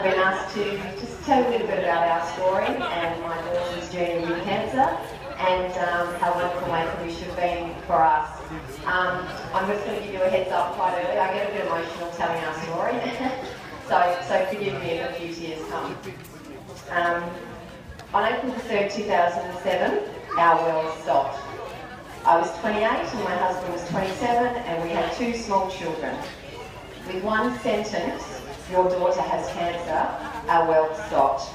I've been asked to just tell you a little bit about our story and my daughter's journey with cancer and how wonderful Maple should have been for us. I'm just going to give you a heads up quite early. I get a bit emotional telling our story, so forgive me if a few tears come. On April the 3rd, 2007, our world stopped. I was 28 and my husband was 27 and we had 2 small children. With one sentence, "Your daughter has cancer," our world stopped.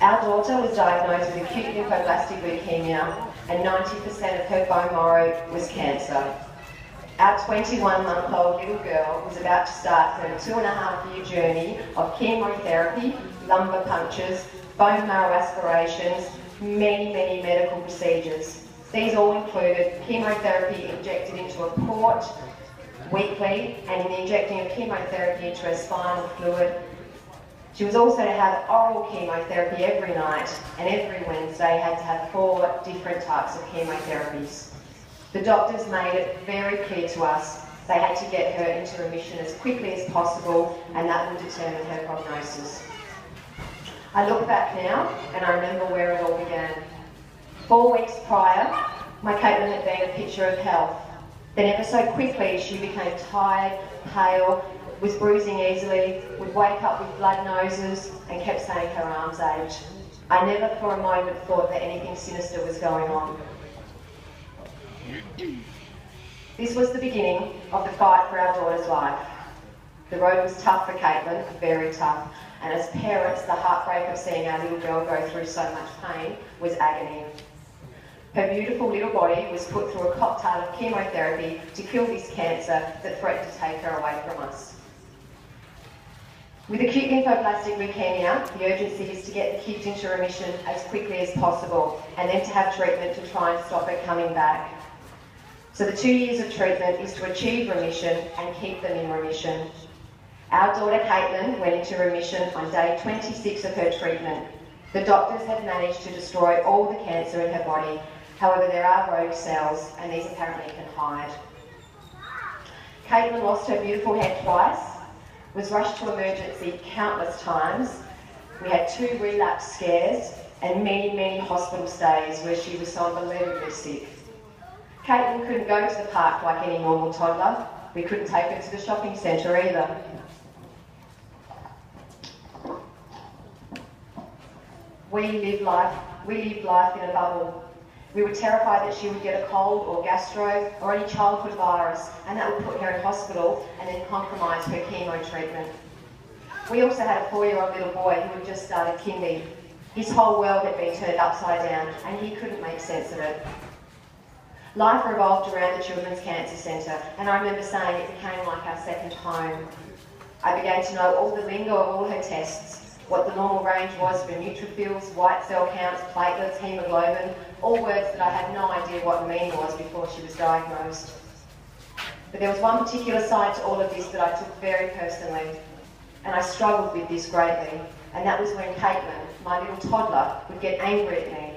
Our daughter was diagnosed with acute lymphoblastic leukemia and 90% of her bone marrow was cancer. Our 21-month-old little girl was about to start her 2.5-year journey of chemotherapy, lumbar punctures, bone marrow aspirations, many medical procedures. These all included chemotherapy injected into a port weekly and injecting a chemotherapy into her spinal fluid. She was also to have oral chemotherapy every night, and every Wednesday had to have 4 different types of chemotherapies. The doctors made it very clear to us they had to get her into remission as quickly as possible, and that would determine her prognosis. I look back now and I remember where it all began. 4 weeks prior, my Caitlin had been a picture of health. Then ever so quickly she became tired, pale, was bruising easily, would wake up with blood noses and kept saying her arms ached. I never for a moment thought that anything sinister was going on. This was the beginning of the fight for our daughter's life. The road was tough for Caitlin, very tough, and as parents, the heartbreak of seeing our little girl go through so much pain was agony. Her beautiful little body was put through a cocktail of chemotherapy to kill this cancer that threatened to take her away from us. With acute lymphoblastic leukemia, the urgency is to get the kids into remission as quickly as possible and then to have treatment to try and stop it coming back. So the 2 years of treatment is to achieve remission and keep them in remission. Our daughter Caitlin went into remission on day 26 of her treatment. The doctors had managed to destroy all the cancer in her body. However, there are rogue cells and these apparently can hide. Caitlin lost her beautiful head twice, was rushed to emergency countless times. We had 2 relapse scares and many hospital stays where she was so unbelievably sick. Caitlin couldn't go to the park like any normal toddler. We couldn't take her to the shopping centre either. We lived life in a bubble. We were terrified that she would get a cold or gastro or any childhood virus, and that would put her in hospital and then compromise her chemo treatment. We also had a 4-year-old little boy who had just started kindy. His whole world had been turned upside down and he couldn't make sense of it. Life revolved around the Children's Cancer Centre, and I remember saying it became like our second home. I began to know all the lingo of all her tests, what the normal range was for neutrophils, white cell counts, platelets, haemoglobin, all words that I had no idea what the meaning was before she was diagnosed. But there was one particular side to all of this that I took very personally, and I struggled with this greatly, and that was when Caitlin, my little toddler, would get angry at me